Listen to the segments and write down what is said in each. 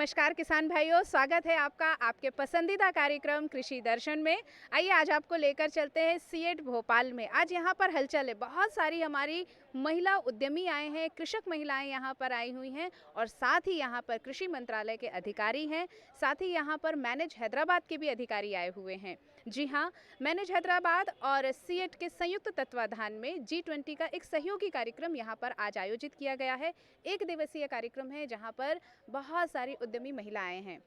नमस्कार किसान भाइयों, स्वागत है आपका आपके पसंदीदा कार्यक्रम कृषि दर्शन में। आइए आज आपको लेकर चलते हैं सीएट भोपाल में। आज यहाँ पर हलचल है, बहुत सारी हमारी महिला उद्यमी आए हैं, कृषक महिलाएं यहाँ पर आई हुई हैं और साथ ही यहाँ पर कृषि मंत्रालय के अधिकारी हैं, साथ ही यहाँ पर मैनेज हैदराबाद के भी अधिकारी आए हुए हैं। जी हाँ, मैनेज हैदराबाद और सीएट के संयुक्त तत्वाधान में G20 का एक सहयोगी कार्यक्रम यहाँ पर आज आयोजित किया गया है। एक दिवसीय कार्यक्रम है जहाँ पर बहुत सारी उद्यमी महिलाएं हैं।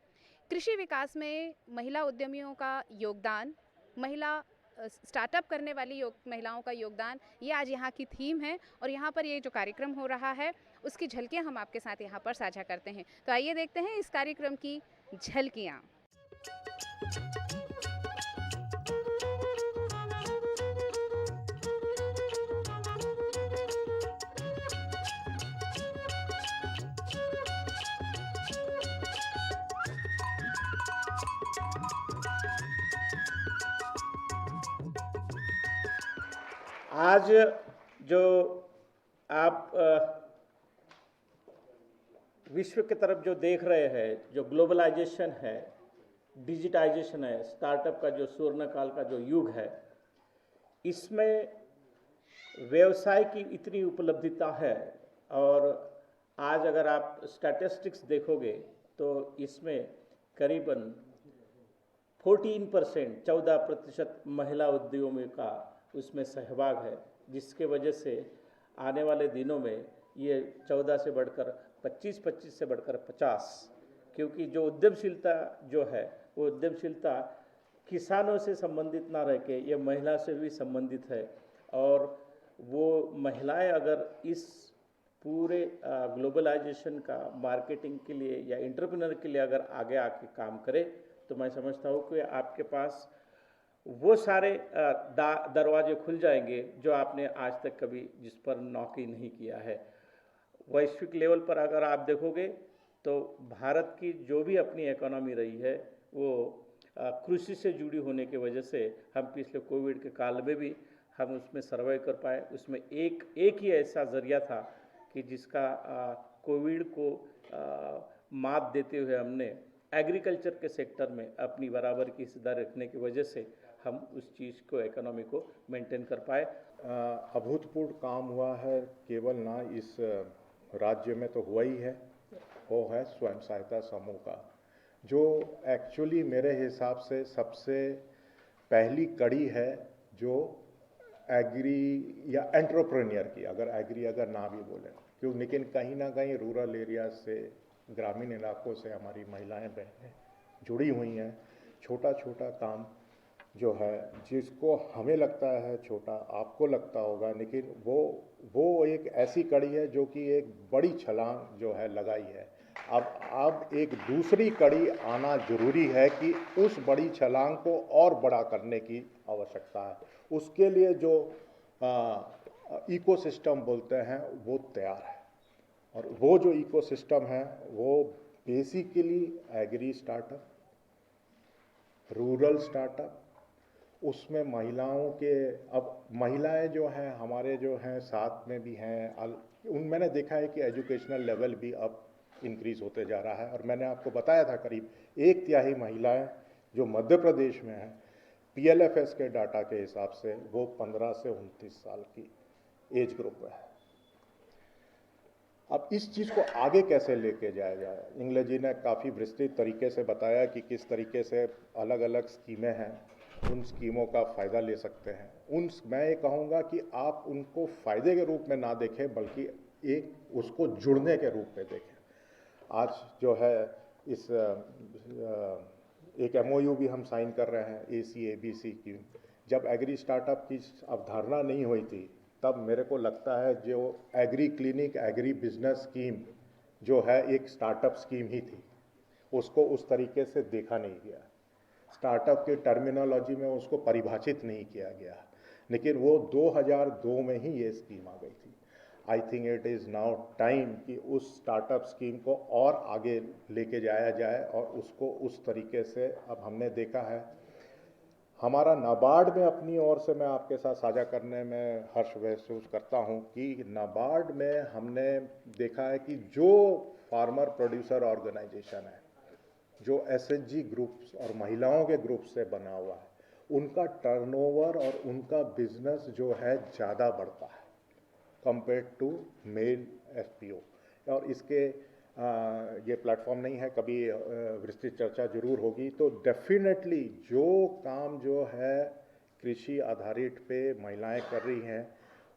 कृषि विकास में महिला उद्यमियों का योगदान, महिला स्टार्टअप करने वाली महिलाओं का योगदान, ये आज यहाँ की थीम है और यहाँ पर ये जो कार्यक्रम हो रहा है उसकी झलकियाँ हम आपके साथ यहाँ पर साझा करते हैं। तो आइए देखते हैं इस कार्यक्रम की झलकियाँ। आज जो आप विश्व की तरफ जो देख रहे हैं, जो ग्लोबलाइजेशन है, डिजिटाइजेशन है, स्टार्टअप का जो स्वर्ण काल का जो युग है, इसमें व्यवसाय की इतनी उपलब्धता है। और आज अगर आप स्टैटिस्टिक्स देखोगे तो इसमें करीबन 14% महिला उद्यमियों का उसमें सहभाग है, जिसके वजह से आने वाले दिनों में ये 14 से बढ़कर 25, 25 से बढ़कर 50, क्योंकि जो उद्यमशीलता जो है वो उद्यमशीलता किसानों से संबंधित ना रह के ये महिला से भी संबंधित है। और वो महिलाएं अगर इस पूरे ग्लोबलाइजेशन का मार्केटिंग के लिए या एंटरप्रेन्योर के लिए अगर आगे आके काम करे तो मैं समझता हूँ कि आपके पास वो सारे दरवाजे खुल जाएंगे जो आपने आज तक कभी जिस पर नॉक ही नहीं किया है। वैश्विक लेवल पर अगर आप देखोगे तो भारत की जो भी अपनी इकोनॉमी रही है वो कृषि से जुड़ी होने की वजह से हम पिछले कोविड के काल में भी हम उसमें सर्वाइव कर पाए। उसमें एक ही ऐसा जरिया था कि जिसका कोविड को मात देते हुए हमने एग्रीकल्चर के सेक्टर में अपनी बराबर की हिस्सेदारी रखने की वजह से हम उस चीज़ को इकोनॉमी को मेंटेन कर पाए। अभूतपूर्व काम हुआ है, केवल ना इस राज्य में तो हुआ ही है, वो है स्वयं सहायता समूह का, जो एक्चुअली मेरे हिसाब से सबसे पहली कड़ी है जो एग्री या एंटरप्रेन्योर की, अगर एग्री अगर ना भी बोले क्यों, लेकिन कहीं ना कहीं रूरल एरिया से, ग्रामीण इलाकों से हमारी महिलाएं बहनें जुड़ी हुई हैं। छोटा छोटा काम जो है, जिसको हमें लगता है छोटा, आपको लगता होगा, लेकिन वो एक ऐसी कड़ी है जो कि एक बड़ी छलांग जो है लगाई है। अब एक दूसरी कड़ी आना जरूरी है कि उस बड़ी छलांग को और बड़ा करने की आवश्यकता है। उसके लिए जो इकोसिस्टम बोलते हैं वो तैयार है, और वो जो इकोसिस्टम है वो basically agri startup, rural startup, उसमें महिलाओं के, अब महिलाएं जो हैं हमारे जो हैं साथ में भी हैं, मैंने देखा है कि एजुकेशनल लेवल भी अब इंक्रीज होते जा रहा है। और मैंने आपको बताया था करीब 1/3 महिलाएं जो मध्य प्रदेश में हैं, PLFS के डाटा के हिसाब से वो 15 से 29 साल की एज ग्रुप में है। अब इस चीज़ को आगे कैसे लेके जाया जाए, इंगले जी ने काफ़ी विस्तृत तरीके से बताया कि किस तरीके से अलग अलग स्कीमें हैं, उन स्कीमों का फ़ायदा ले सकते हैं। मैं ये कहूँगा कि आप उनको फ़ायदे के रूप में ना देखें, बल्कि एक उसको जुड़ने के रूप में देखें। आज जो है इस एक MOU भी हम साइन कर रहे हैं ACABC की। जब एग्री स्टार्टअप की अवधारणा नहीं हुई थी तब मेरे को लगता है जो agree clinic, agree business scheme जो है एक स्टार्टअप स्कीम ही थी, उसको उस तरीके से देखा नहीं गया, स्टार्टअप के टर्मिनोलॉजी में उसको परिभाषित नहीं किया गया। लेकिन वो 2002 में ही ये स्कीम आ गई थी। I think it is now time कि उस स्टार्टअप स्कीम को और आगे लेके जाया जाए, और उसको उस तरीके से अब हमने देखा है। हमारा नाबार्ड में, अपनी ओर से मैं आपके साथ साझा करने में हर्ष महसूस करता हूं कि नाबार्ड में हमने देखा है कि जो फार्मर प्रोड्यूसर ऑर्गेनाइजेशन है जो एसएचजी ग्रुप्स और महिलाओं के ग्रुप से बना हुआ है, उनका टर्नओवर और उनका बिजनेस जो है ज़्यादा बढ़ता है कंपेयर टू मेल एफपीओ। और इसके ये प्लेटफॉर्म नहीं है, कभी विस्तृत चर्चा जरूर होगी। तो डेफिनेटली जो काम जो है कृषि आधारित पे महिलाएं कर रही हैं,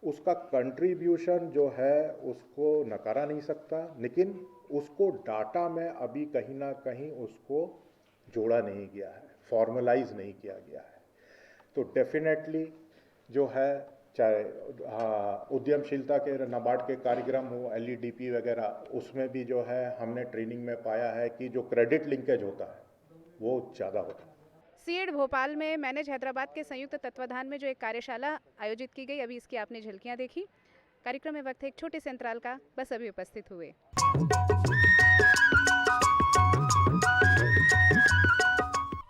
उसका कंट्रीब्यूशन जो है उसको नकारा नहीं सकता, लेकिन उसको डाटा में अभी कहीं ना कहीं उसको जोड़ा नहीं गया है, फॉर्मलाइज नहीं किया गया है। तो डेफिनेटली जो है, चाहे उद्यमशीलता के नाबार्ड के कार्यक्रम हो, एलईडीपी वगैरह, उसमें भी जो है हमने ट्रेनिंग में पाया है कि जो क्रेडिट लिंकेज होता है वो ज़्यादा होता है। सीएट भोपाल में मैनेज हैदराबाद के संयुक्त तत्वाधान में जो एक कार्यशाला आयोजित की गई, अभी इसकी आपने झलकियां देखी। कार्यक्रम में वक्त है एक छोटे से अंतराल का, बस अभी उपस्थित हुए।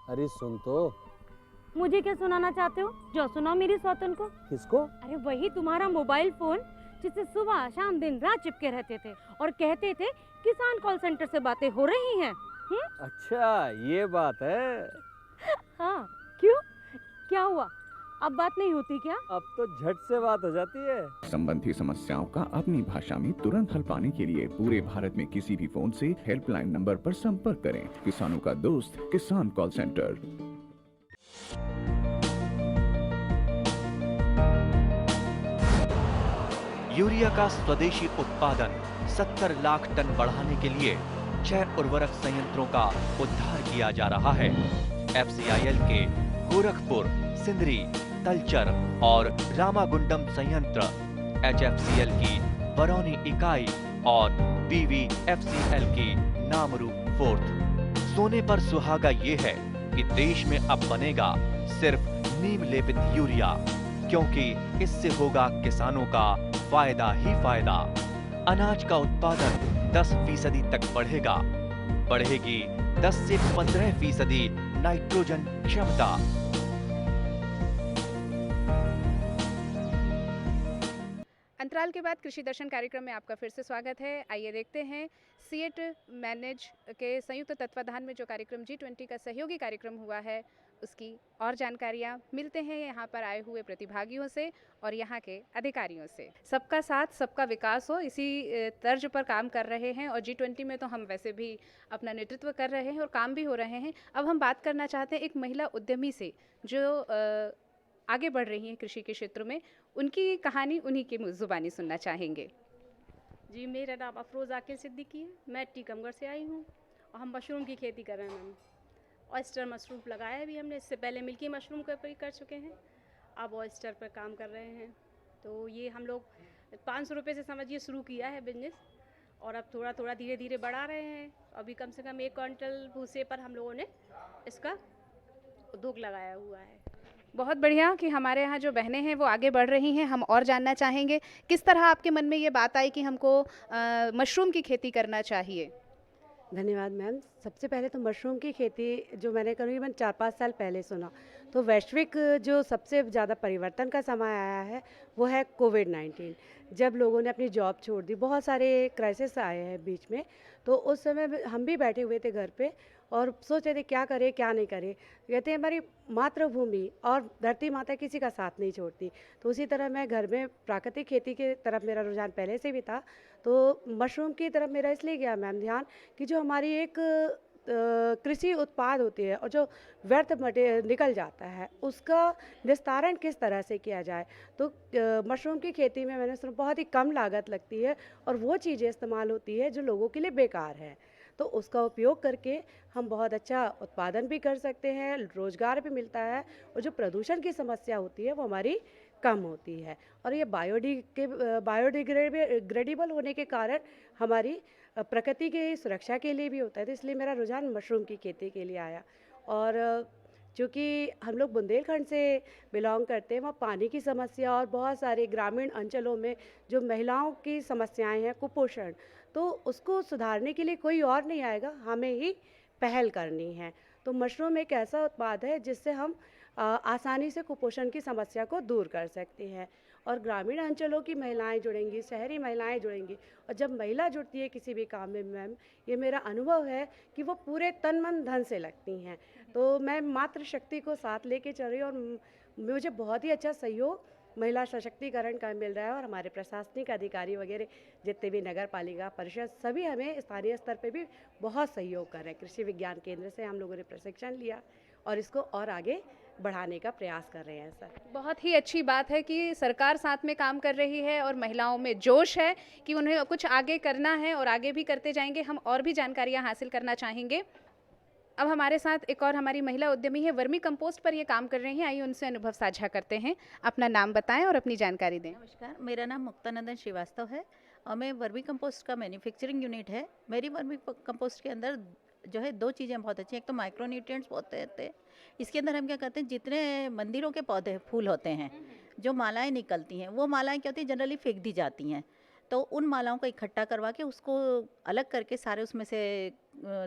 अरे सुन तो। मुझे क्या सुनाना चाहते हो? जो सुनाओ मेरी सौतन को। किसको? अरे वही तुम्हारा मोबाइल फोन जिससे सुबह शाम दिन रात चिपके रहते थे और कहते थे किसान कॉल सेंटर से बातें हो रही हैं। अच्छा ये बात है। हाँ, क्यों? क्या हुआ? अब बात नहीं होती क्या? अब तो झट से बात हो जाती है। संबंधी समस्याओं का अपनी भाषा में तुरंत हल पाने के लिए पूरे भारत में किसी भी फोन से हेल्पलाइन नंबर पर संपर्क करें। किसानों का दोस्त किसान कॉल सेंटर। यूरिया का स्वदेशी उत्पादन 70 लाख टन बढ़ाने के लिए 6 उर्वरक संयंत्रों का उद्धार किया जा रहा है। एफसीआईएल के गोरखपुर, सिंदरी, तलचर और रामागुंडम संयंत्र, एचएफसीएल की बरौनी इकाई और बीवीएफसीएल की नामरू फोर्थ। सोने पर सुहागा ये है कि देश में अब बनेगा सिर्फ नीम लेपित यूरिया, क्योंकि इससे होगा किसानों का फायदा ही फायदा। अनाज का उत्पादन 10% तक बढ़ेगा। बढ़ेगी 10 से 15% नाइट्रोजन क्षमता। अंतराल के बाद कृषि दर्शन कार्यक्रम में आपका फिर से स्वागत है। आइए देखते हैं सीएट मैनेज के संयुक्त तत्वाधान में जो कार्यक्रम G20 का सहयोगी कार्यक्रम हुआ है, उसकी और जानकारियाँ मिलते हैं यहाँ पर आए हुए प्रतिभागियों से और यहाँ के अधिकारियों से। सबका साथ सबका विकास हो, इसी तर्ज पर काम कर रहे हैं और G20 में तो हम वैसे भी अपना नेतृत्व कर रहे हैं और काम भी हो रहे हैं। अब हम बात करना चाहते हैं एक महिला उद्यमी से जो आगे बढ़ रही हैं कृषि के क्षेत्र में। उनकी कहानी उन्हीं की जुबानी सुनना चाहेंगे। जी, मेरा नाम अफरोज़ आकिल सिद्दीकी है। मैं टीकमगढ़ से आई हूँ और हम मशरूम की खेती कर रहे हैं मैम। ऑयस्टर मशरूम लगाया है भी हमने, इससे पहले मिल्की मशरूम का कर चुके हैं, अब ऑयस्टर पर काम कर रहे हैं। तो ये हम लोग 500 रुपये से समझिए शुरू किया है बिजनेस और अब थोड़ा थोड़ा धीरे धीरे बढ़ा रहे हैं। अभी कम से कम 1 क्विंटल भूसे पर हम लोगों ने इसका उद्योग लगाया हुआ है। बहुत बढ़िया कि हमारे यहाँ जो बहनें हैं वो आगे बढ़ रही हैं। हम और जानना चाहेंगे किस तरह आपके मन में ये बात आई कि हमको मशरूम की खेती करना चाहिए। धन्यवाद मैम। सबसे पहले तो मशरूम की खेती जो मैंने करीबन 4-5 साल पहले सुना, तो वैश्विक जो सबसे ज़्यादा परिवर्तन का समय आया है वो है कोविड-19। जब लोगों ने अपनी जॉब छोड़ दी, बहुत सारे क्राइसिस आए हैं बीच में, तो उस समय हम भी बैठे हुए थे घर पे और सोच रहे थे क्या करें क्या नहीं करें। कहते हैं हमारी मातृभूमि और धरती माता किसी का साथ नहीं छोड़ती। तो उसी तरह मैं घर में प्राकृतिक खेती की तरफ मेरा रुझान पहले से भी था, तो मशरूम की तरफ मेरा इसलिए गया मैम ध्यान कि जो हमारी एक कृषि उत्पाद होती है और जो व्यर्थ निकल जाता है उसका निस्तारण किस तरह से किया जाए। तो मशरूम की खेती में मैंने सुना बहुत ही कम लागत लगती है और वो चीज़ें इस्तेमाल होती है जो लोगों के लिए बेकार है। तो उसका उपयोग करके हम बहुत अच्छा उत्पादन भी कर सकते हैं, रोज़गार भी मिलता है और जो प्रदूषण की समस्या होती है वो हमारी कम होती है। और ये बायोडिग्रेडेबल होने के कारण हमारी प्रकृति की सुरक्षा के लिए भी होता है। तो इसलिए मेरा रुझान मशरूम की खेती के लिए आया। और चूँकि हम लोग बुंदेलखंड से बिलोंग करते हैं, वहाँ पानी की समस्या और बहुत सारे ग्रामीण अंचलों में जो महिलाओं की समस्याएं हैं, कुपोषण, तो उसको सुधारने के लिए कोई और नहीं आएगा, हमें ही पहल करनी है। तो मशरूम एक ऐसा उत्पाद है जिससे हम आसानी से कुपोषण की समस्या को दूर कर सकती हैं। और ग्रामीण अंचलों की महिलाएं जुड़ेंगी, शहरी महिलाएं जुड़ेंगी, और जब महिला जुड़ती है किसी भी काम में मैम, ये मेरा अनुभव है कि वो पूरे तन मन धन से लगती हैं। तो मैं मातृशक्ति को साथ लेके चल रही हूँ और मुझे बहुत ही अच्छा सहयोग महिला सशक्तिकरण का मिल रहा है। और हमारे प्रशासनिक अधिकारी वगैरह जितने भी नगर पालिका परिषद सभी हमें स्थानीय स्तर पे भी बहुत सहयोग कर रहे हैं। कृषि विज्ञान केंद्र से हम लोगों ने प्रशिक्षण लिया और इसको और आगे बढ़ाने का प्रयास कर रहे हैं सर। बहुत ही अच्छी बात है कि सरकार साथ में काम कर रही है और महिलाओं में जोश है कि उन्हें कुछ आगे करना है और आगे भी करते जाएंगे। हम और भी जानकारियां हासिल करना चाहेंगे। अब हमारे साथ एक और हमारी महिला उद्यमी है, वर्मी कंपोस्ट पर ये काम कर रही हैं। आइए उनसे अनुभव साझा करते हैं। अपना नाम बताएं और अपनी जानकारी दें। नमस्कार, मेरा नाम मुक्तानंदन श्रीवास्तव है और मैं वर्मी कंपोस्ट का मैन्युफैक्चरिंग यूनिट है। मेरी वर्मी कंपोस्ट के अंदर जो है 2 चीज़ें बहुत अच्छी हैं। एक तो माइक्रो न्यूट्रिएंट्स बहुत होते हैं। इसके अंदर हम क्या करते हैं, जितने मंदिरों के पौधे फूल होते हैं, जो मालाएं निकलती हैं, वो मालाएं क्या होती हैं, जनरली फेंक दी जाती हैं। तो उन मालाओं को इकट्ठा करवा के उसको अलग करके सारे उसमें से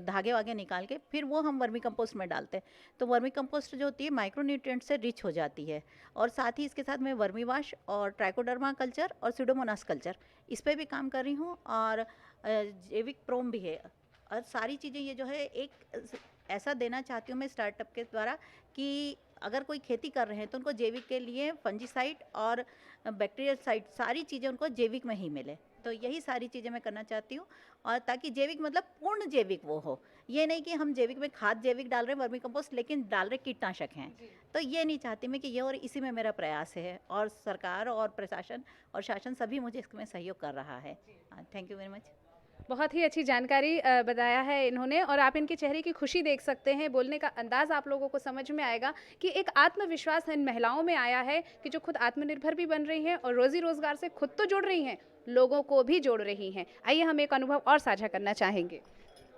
धागे वागे निकाल के फिर वो हम वर्मी कंपोस्ट में डालते हैं। तो वर्मी कंपोस्ट जो होती है माइक्रो न्यूट्रिएंट से रिच हो जाती है। और साथ ही इसके साथ मैं वर्मी वाश और ट्राइकोडर्मा कल्चर और सीडोमोनास कल्चर इस पर भी काम कर रही हूँ। और जैविक प्रोम भी है। और सारी चीज़ें ये जो है एक ऐसा देना चाहती हूँ मैं स्टार्टअप के द्वारा कि अगर कोई खेती कर रहे हैं तो उनको जैविक के लिए फंजीसाइड और बैक्टीरियासाइड सारी चीज़ें उनको जैविक में ही मिले। तो यही सारी चीज़ें मैं करना चाहती हूँ। और ताकि जैविक मतलब पूर्ण जैविक वो हो, ये नहीं कि हम जैविक में खाद जैविक डाल रहे हैं वर्मी कंपोस्ट लेकिन डाल रहे कीटनाशक हैं। तो ये नहीं चाहती मैं कि ये, और इसी में मेरा प्रयास है। और सरकार और प्रशासन और शासन सभी मुझे इसमें सहयोग कर रहा है। Thank you very much. बहुत ही अच्छी जानकारी बताया है इन्होंने और आप इनके चेहरे की खुशी देख सकते हैं। बोलने का अंदाज़ आप लोगों को समझ में आएगा कि एक आत्मविश्वास इन महिलाओं में आया है कि जो खुद आत्मनिर्भर भी बन रही हैं और रोज़ी रोज़गार से खुद तो जुड़ रही हैं, लोगों को भी जोड़ रही हैं। आइए हम एक अनुभव और साझा करना चाहेंगे।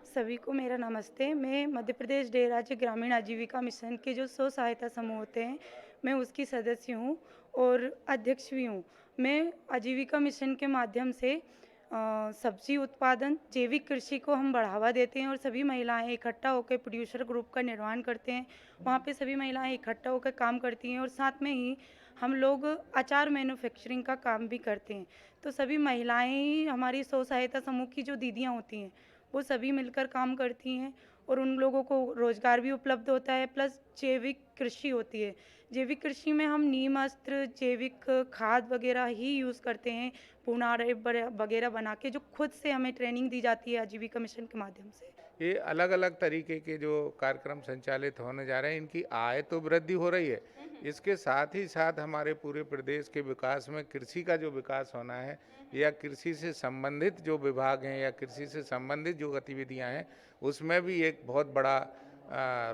सभी को मेरा नमस्ते। मैं मध्य प्रदेश डेढ़ राज्य ग्रामीण आजीविका मिशन के जो स्व सहायता समूह होते हैं, मैं उसकी सदस्य हूँ और अध्यक्ष भी हूँ। मैं आजीविका मिशन के माध्यम से सब्जी उत्पादन, जैविक कृषि को हम बढ़ावा देते हैं और सभी महिलाएं इकट्ठा होकर प्रोड्यूसर ग्रुप का निर्माण करते हैं। वहाँ पे सभी महिलाएं इकट्ठा होकर काम करती हैं और साथ में ही हम लोग अचार मैन्युफैक्चरिंग का काम भी करते हैं। तो सभी महिलाएं ही हमारी स्व सहायता समूह की जो दीदियाँ होती हैं वो सभी मिलकर काम करती हैं और उन लोगों को रोज़गार भी उपलब्ध होता है। प्लस जैविक कृषि होती है। जैविक कृषि में हम नीम अस्त्र, जैविक खाद वगैरह ही यूज़ करते हैं, पुनारे वगैरह बना के, जो खुद से हमें ट्रेनिंग दी जाती है आजीविका मिशन के माध्यम से। ये अलग अलग तरीके के जो कार्यक्रम संचालित होने जा रहे हैं, इनकी आय तो वृद्धि हो रही है, इसके साथ ही साथ हमारे पूरे प्रदेश के विकास में कृषि का जो विकास होना है या कृषि से संबंधित जो विभाग हैं या कृषि से संबंधित जो गतिविधियां हैं, उसमें भी एक बहुत बड़ा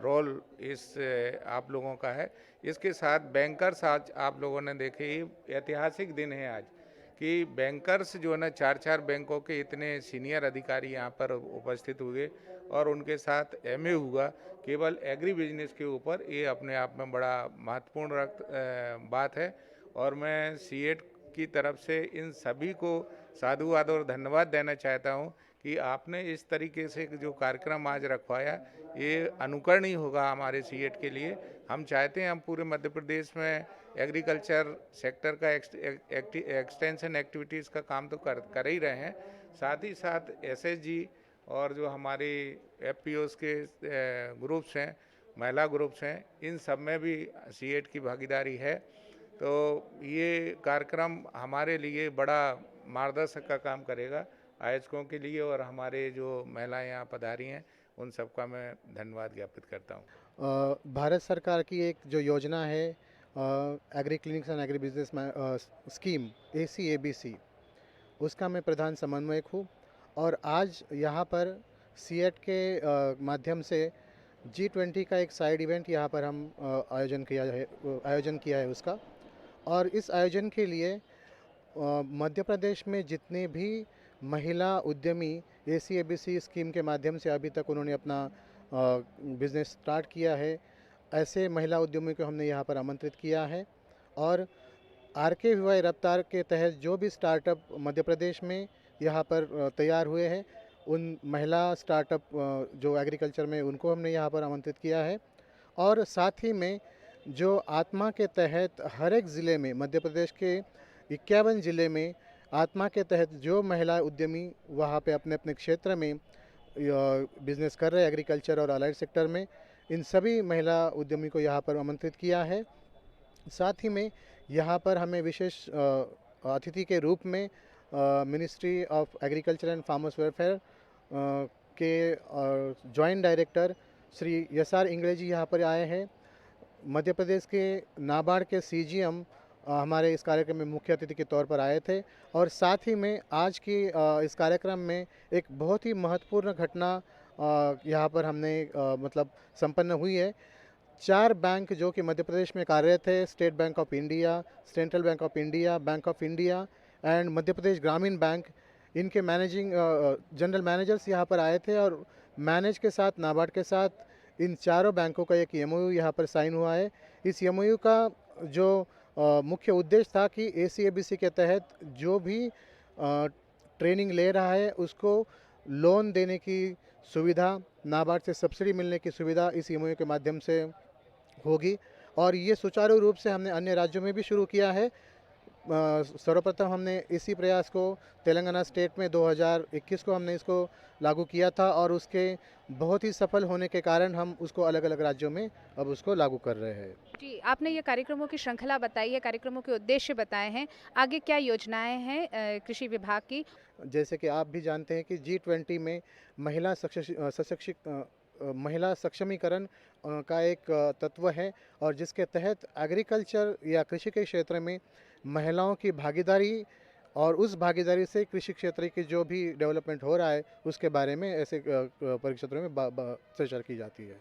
रोल इस आप लोगों का है। इसके साथ बैंकर्स, आज आप लोगों ने देखे, ये ऐतिहासिक दिन है आज कि बैंकर्स जो है ना 4 बैंकों के इतने सीनियर अधिकारी यहाँ पर उपस्थित हुए और उनके साथ एमए हुआ केवल एग्री बिजनेस के ऊपर। ये अपने आप में बड़ा महत्वपूर्ण बात है और मैं सीएट की तरफ से इन सभी को साधुवाद और धन्यवाद देना चाहता हूँ कि आपने इस तरीके से जो कार्यक्रम आज रखवाया, ये अनुकरणीय होगा हमारे सीएट के लिए। हम चाहते हैं हम पूरे मध्य प्रदेश में एग्रीकल्चर सेक्टर का एक्सटेंशन एक्टिविटीज़ का काम तो कर ही रहे हैं, साथ ही साथ एसएचजी और जो हमारी एफपीओस के ग्रुप्स हैं, महिला ग्रुप्स हैं, इन सब में भी सीएट की भागीदारी है। तो ये कार्यक्रम हमारे लिए बड़ा मार्गदर्शक का काम करेगा आयोजकों के लिए, और हमारे जो महिलाएं यहाँ पधारी हैं उन सबका मैं धन्यवाद ज्ञापित करता हूँ। भारत सरकार की एक जो योजना है agri clinics and agri business scheme ACABC, उसका मैं प्रधान समन्वयक हूँ और आज यहाँ पर सीएट के माध्यम से G20 का एक साइड इवेंट यहाँ पर हम आयोजन किया है उसका। और इस आयोजन के लिए मध्य प्रदेश में जितने भी महिला उद्यमी ACABC स्कीम के माध्यम से अभी तक उन्होंने अपना बिज़नेस स्टार्ट किया है, ऐसे महिला उद्यमियों को हमने यहाँ पर आमंत्रित किया है। और RKVY रफ्तार के तहत जो भी स्टार्टअप मध्य प्रदेश में यहाँ पर तैयार हुए हैं, उन महिला स्टार्टअप जो एग्रीकल्चर में, उनको हमने यहाँ पर आमंत्रित किया है। और साथ ही में जो आत्मा के तहत हर एक ज़िले में, मध्य प्रदेश के 51 ज़िले में आत्मा के तहत जो महिला उद्यमी वहाँ पे अपने अपने क्षेत्र में बिजनेस कर रहे हैं, एग्रीकल्चर और अलाइड सेक्टर में, इन सभी महिला उद्यमी को यहाँ पर आमंत्रित किया है। साथ ही में यहाँ पर हमें विशेष अतिथि के रूप में ministry of agriculture and farmers welfare के joint director Shri S R. Ingle ji यहाँ पर आए हैं। मध्य प्रदेश के नाबार्ड के सीजीएम हमारे इस कार्यक्रम में मुख्य अतिथि के तौर पर आए थे। और साथ ही में आज की इस कार्यक्रम में एक बहुत ही महत्वपूर्ण घटना यहाँ पर हमने मतलब संपन्न हुई है। 4 बैंक जो कि मध्य प्रदेश में कार्यरत है, State Bank of India, Central Bank of India, Bank of India and Madhya Pradesh Gramin bank, इनके मैनेजिंग जनरल मैनेजर्स यहाँ पर आए थे और मैनेज के साथ, नाबार्ड के साथ इन चारों बैंकों का एक एमओयू यहाँ पर साइन हुआ है। इस एमओयू का जो मुख्य उद्देश्य था कि एसीएबीसी के तहत जो भी ट्रेनिंग ले रहा है उसको लोन देने की सुविधा, नाबार्ड से सब्सिडी मिलने की सुविधा इस एमओयू के माध्यम से होगी। और ये सुचारू रूप से हमने अन्य राज्यों में भी शुरू किया है। सर्वप्रथम हमने इसी प्रयास को तेलंगाना स्टेट में 2021 को हमने इसको लागू किया था और उसके बहुत ही सफल होने के कारण हम उसको अलग अलग राज्यों में अब उसको लागू कर रहे हैं। जी, आपने ये कार्यक्रमों की श्रृंखला बताई है, कार्यक्रमों के उद्देश्य बताए हैं, आगे क्या योजनाएं हैं कृषि विभाग की? जैसे कि आप भी जानते हैं कि G20 में महिला सक्षमीकरण का एक तत्व है और जिसके तहत एग्रीकल्चर या कृषि के क्षेत्र में महिलाओं की भागीदारी और उस भागीदारी से कृषि क्षेत्र की जो भी डेवलपमेंट हो रहा है उसके बारे में ऐसे परिक्षेत्रों में चर्चा की जाती है।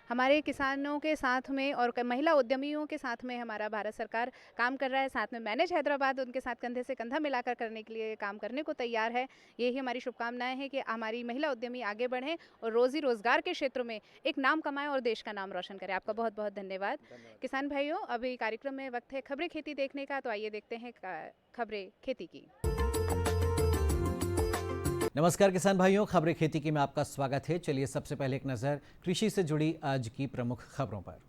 हमारे किसानों के साथ में और महिला उद्यमियों के साथ में हमारा भारत सरकार काम कर रहा है। साथ में मैनेज हैदराबाद उनके साथ कंधे से कंधा मिलाकर करने के लिए काम करने को तैयार है। यही हमारी शुभकामनाएं हैं कि हमारी महिला उद्यमी आगे बढ़ें और रोजी रोजगार के क्षेत्र में एक नाम कमाएं और देश का नाम रोशन करें। आपका बहुत बहुत धन्यवाद। किसान भाइयों, अभी कार्यक्रम में वक्त है खबरें खेती देखने का, तो आइए देखते हैं खबरें खेती की। नमस्कार किसान भाइयों, खबरें खेती की में आपका स्वागत है। चलिए सबसे पहले एक नज़र कृषि से जुड़ी आज की प्रमुख खबरों पर।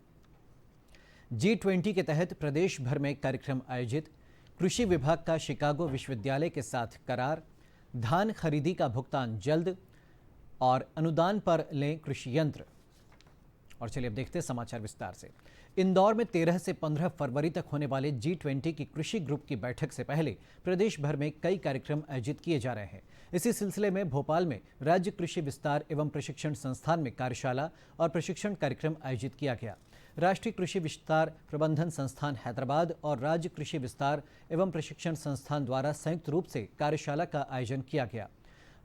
G20 के तहत प्रदेश भर में कार्यक्रम आयोजित, कृषि विभाग का शिकागो विश्वविद्यालय के साथ करार, धान खरीदी का भुगतान जल्द और अनुदान पर लें कृषि यंत्र। और चलिए अब देखते हैं समाचार विस्तार से। इंदौर में 13 से 15 फरवरी तक होने वाले G20 की कृषि ग्रुप की बैठक से पहले प्रदेश भर में कई कार्यक्रम आयोजित किए जा रहे हैं। इसी सिलसिले में भोपाल में राज्य कृषि विस्तार एवं प्रशिक्षण संस्थान में कार्यशाला और प्रशिक्षण कार्यक्रम आयोजित किया गया। राष्ट्रीय कृषि विस्तार प्रबंधन संस्थान हैदराबाद और राज्य कृषि विस्तार एवं प्रशिक्षण संस्थान द्वारा संयुक्त रूप से कार्यशाला का आयोजन किया गया।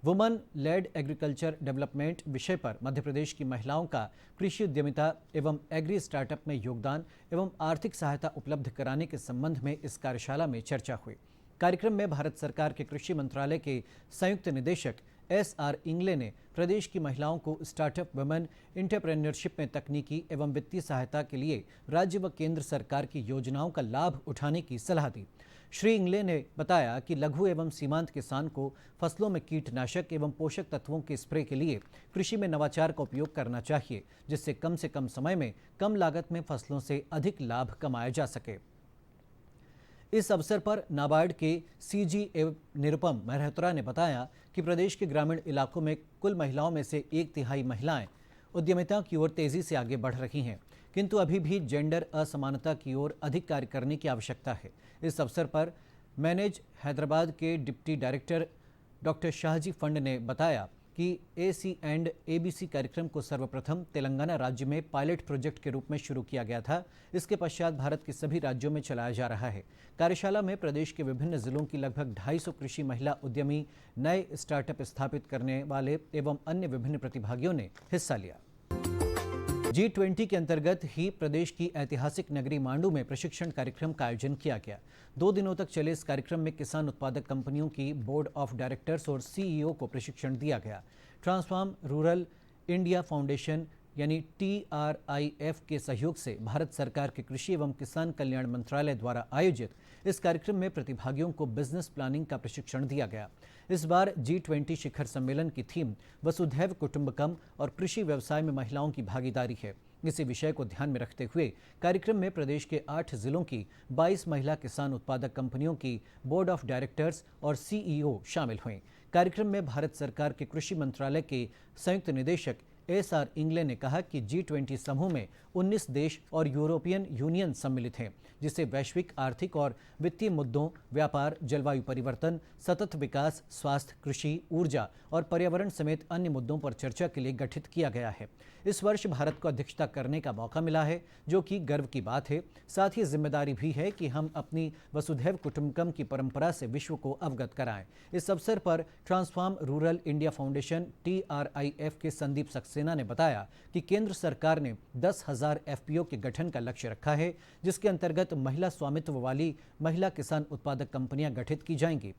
वुमन लेड एग्रीकल्चर डेवलपमेंट विषय पर मध्य प्रदेश की महिलाओं का कृषि उद्यमिता एवं एग्री स्टार्टअप में योगदान एवं आर्थिक सहायता उपलब्ध कराने के संबंध में इस कार्यशाला में चर्चा हुई। कार्यक्रम में भारत सरकार के कृषि मंत्रालय के संयुक्त निदेशक S.R. इंगले ने प्रदेश की महिलाओं को स्टार्टअप वुमेन एंटरप्रेन्योरशिप में तकनीकी एवं वित्तीय सहायता के लिए राज्य व केंद्र सरकार की योजनाओं का लाभ उठाने की सलाह दी। श्री इंगले ने बताया कि लघु एवं सीमांत किसान को फसलों में कीटनाशक एवं पोषक तत्वों के स्प्रे के लिए कृषि में नवाचार का उपयोग करना चाहिए, जिससे कम से कम समय में कम लागत में फसलों से अधिक लाभ कमाया जा सके। इस अवसर पर नाबार्ड के CG निरुपम मेहरोत्रा ने बताया कि प्रदेश के ग्रामीण इलाकों में कुल महिलाओं में से 1/3 महिलाएं उद्यमिता की ओर तेजी से आगे बढ़ रही हैं, किंतु अभी भी जेंडर असमानता की ओर अधिक कार्य करने की आवश्यकता है। इस अवसर पर मैनेज हैदराबाद के डिप्टी डायरेक्टर डॉक्टर शाहजी फंड ने बताया कि AC एंड ABC कार्यक्रम को सर्वप्रथम तेलंगाना राज्य में पायलट प्रोजेक्ट के रूप में शुरू किया गया था। इसके पश्चात भारत के सभी राज्यों में चलाया जा रहा है। कार्यशाला में प्रदेश के विभिन्न जिलों की लगभग 250 कृषि महिला उद्यमी, नए स्टार्टअप स्थापित करने वाले एवं अन्य विभिन्न प्रतिभागियों ने हिस्सा लिया। G20 के अंतर्गत ही प्रदेश की ऐतिहासिक नगरी मांडू में प्रशिक्षण कार्यक्रम का आयोजन किया गया। 2 दिनों तक चले इस कार्यक्रम में किसान उत्पादक कंपनियों की बोर्ड ऑफ डायरेक्टर्स और CEO को प्रशिक्षण दिया गया। ट्रांसफॉर्म रूरल इंडिया फाउंडेशन यानी TRIF के सहयोग से भारत सरकार के कृषि एवं किसान कल्याण मंत्रालय द्वारा आयोजित इस कार्यक्रम में प्रतिभागियों को बिजनेस प्लानिंग का प्रशिक्षण दिया गया। इस बार G20 शिखर सम्मेलन की थीम वसुधैव कुटुंबकम और कृषि व्यवसाय में महिलाओं की भागीदारी है। इसी विषय को ध्यान में रखते हुए कार्यक्रम में प्रदेश के 8 जिलों की 22 महिला किसान उत्पादक कंपनियों की बोर्ड ऑफ डायरेक्टर्स और सीईओ शामिल हुए। कार्यक्रम में भारत सरकार के कृषि मंत्रालय के संयुक्त निदेशक SR इंगले ने कहा कि G20 समूह में 19 देश और यूरोपियन यूनियन सम्मिलित हैं, जिसे वैश्विक आर्थिक और वित्तीय मुद्दों, व्यापार, जलवायु परिवर्तन, सतत विकास, स्वास्थ्य, कृषि, ऊर्जा और पर्यावरण समेत अन्य मुद्दों पर चर्चा के लिए गठित किया गया है। इस वर्ष भारत को अध्यक्षता करने का मौका मिला है, जो कि गर्व की बात है। साथ ही जिम्मेदारी भी है कि हम अपनी वसुधैव कुटुंबकम की परंपरा से विश्व को अवगत कराएं। इस अवसर पर transform rural India foundation TRIF के संदीप सक्सेना ने बताया कि केंद्र सरकार ने 10,000 FPO के गठन का लक्ष्य रखा है, जिसके अंतर्गत महिला स्वामित्व वाली महिला किसान उत्पादक कंपनियां गठित की जाएंगी।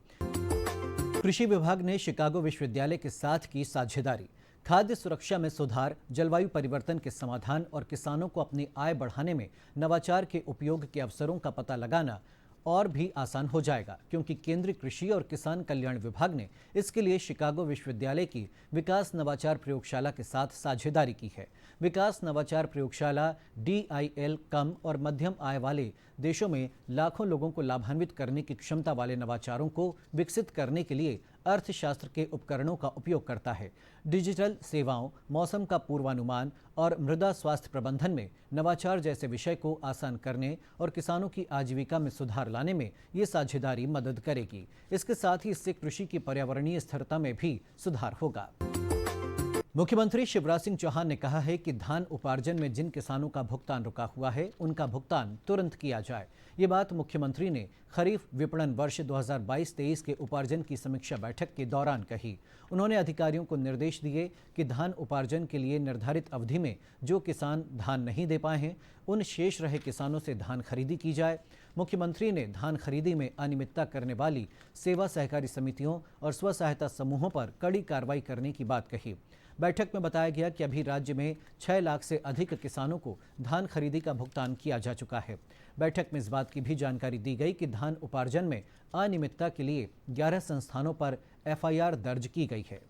कृषि विभाग ने शिकागो विश्वविद्यालय के साथ की साझेदारी। खाद्य सुरक्षा में सुधार, जलवायु परिवर्तन के समाधान और किसानों को अपनी आय बढ़ाने में नवाचार के उपयोग के अवसरों का पता लगाना और भी आसान हो जाएगा, क्योंकि केंद्रीय कृषि और किसान कल्याण विभाग ने इसके लिए शिकागो विश्वविद्यालय की विकास नवाचार प्रयोगशाला के साथ साझेदारी की है। विकास नवाचार प्रयोगशाला DIL कम और मध्यम आय वाले देशों में लाखों लोगों को लाभान्वित करने की क्षमता वाले नवाचारों को विकसित करने के लिए अर्थशास्त्र के उपकरणों का उपयोग करता है। डिजिटल सेवाओं, मौसम का पूर्वानुमान और मृदा स्वास्थ्य प्रबंधन में नवाचार जैसे विषय को आसान करने और किसानों की आजीविका में सुधार लाने में ये साझेदारी मदद करेगी। इसके साथ ही इससे कृषि की पर्यावरणीय स्थिरता में भी सुधार होगा। मुख्यमंत्री शिवराज सिंह चौहान ने कहा है कि धान उपार्जन में जिन किसानों का भुगतान रुका हुआ है, उनका भुगतान तुरंत किया जाए। ये बात मुख्यमंत्री ने खरीफ विपणन वर्ष 2022-23 के उपार्जन की समीक्षा बैठक के दौरान कही। उन्होंने अधिकारियों को निर्देश दिए कि धान उपार्जन के लिए निर्धारित अवधि में जो किसान धान नहीं दे पाए हैं, उन शेष रहे किसानों से धान खरीदी की जाए। मुख्यमंत्री ने धान खरीदी में अनियमितता करने वाली सेवा सहकारी समितियों और स्व सहायता समूहों पर कड़ी कार्रवाई करने की बात कही। बैठक में बताया गया कि अभी राज्य में 6 लाख से अधिक किसानों को धान खरीदी का भुगतान किया जा चुका है। बैठक में इस बात की भी जानकारी दी गई कि धान उपार्जन में अनियमितता के लिए 11 संस्थानों पर FIR दर्ज की गई है।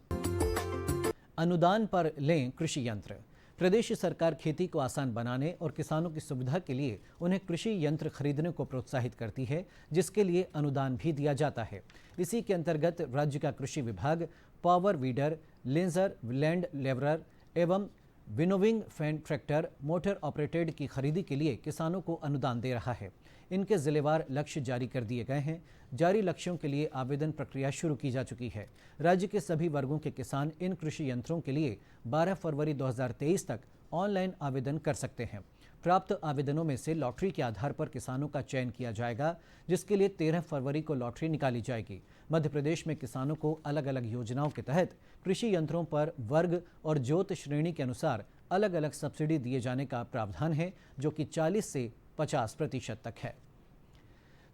अनुदान पर लें कृषि यंत्र। प्रदेश सरकार खेती को आसान बनाने और किसानों की सुविधा के लिए उन्हें कृषि यंत्र खरीदने को प्रोत्साहित करती है, जिसके लिए अनुदान भी दिया जाता है। इसी के अंतर्गत राज्य का कृषि विभाग पावर वीडर, लेंजर, लैंड लेवरर एवं winnowing fan tractor motor operated की खरीदी के लिए किसानों को अनुदान दे रहा है। इनके जिलेवार लक्ष्य जारी कर दिए गए हैं। जारी लक्ष्यों के लिए आवेदन प्रक्रिया शुरू की जा चुकी है। राज्य के सभी वर्गों के किसान इन कृषि यंत्रों के लिए 12 फरवरी 2023 तक ऑनलाइन आवेदन कर सकते हैं। प्राप्त आवेदनों में से लॉटरी के आधार पर किसानों का चयन किया जाएगा, जिसके लिए 13 फरवरी को लॉटरी निकाली जाएगी। मध्य प्रदेश में किसानों को अलग अलग योजनाओं के तहत कृषि यंत्रों पर वर्ग और जोत श्रेणी के अनुसार अलग अलग सब्सिडी दिए जाने का प्रावधान है, जो कि 40 से 50% तक है।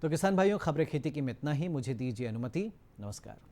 तो किसान भाइयों, खबरें खेती की में इतना ही। मुझे दीजिए अनुमति। नमस्कार।